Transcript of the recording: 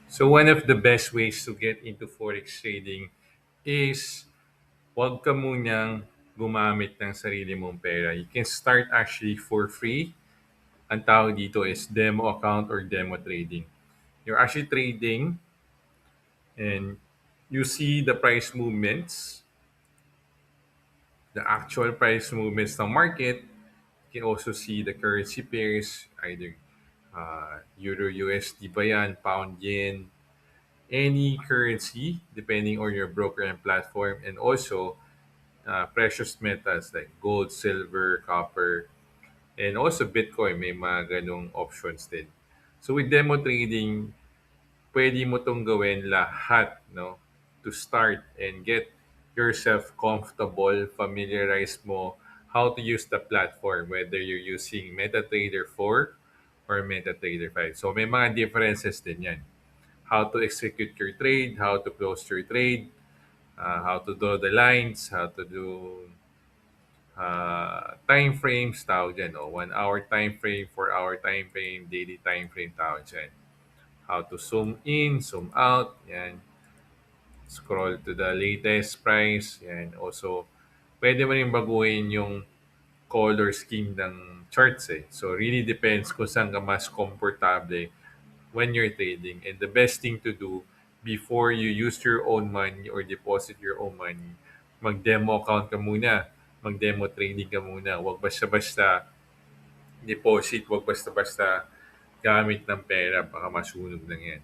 So one of the best ways to get into forex trading is wag ka munang gumamit ng sarili mong pera. You can start actually for free. Ang tawag dito is demo account or demo trading. You're actually trading and you see the price movements, the actual price movements ng market. You can also see the currency pairs, either Euro USD ba yan, Pound Yen, any currency depending on your broker and platform, and also precious metals like gold, silver, copper, and also Bitcoin. May mga ganong options din. So with demo trading, pwede mo tong gawin lahat, no? To start and get yourself comfortable, familiarize mo how to use the platform, whether you're using MetaTrader 4 or MetaTrader 5. So may mga differences din yan. How to execute your trade, how to close your trade, how to draw the lines, how to do time frames, tawag dyan, no? 1 hour time frame, 4 hour time frame, daily time frame, tawag dyan. How to zoom in, zoom out, yan. Scroll to the latest price, yan. Also, pwede mo rin baguhin yung color scheme ng charts eh. So, really depends kung saan ka mas komportable when you're trading. And the best thing to do before you use your own money or deposit your own money, mag-demo account ka muna. Mag-demo trading ka muna. Huwag basta-basta deposit. Huwag basta-basta gamit ng pera. Baka masunog lang yan.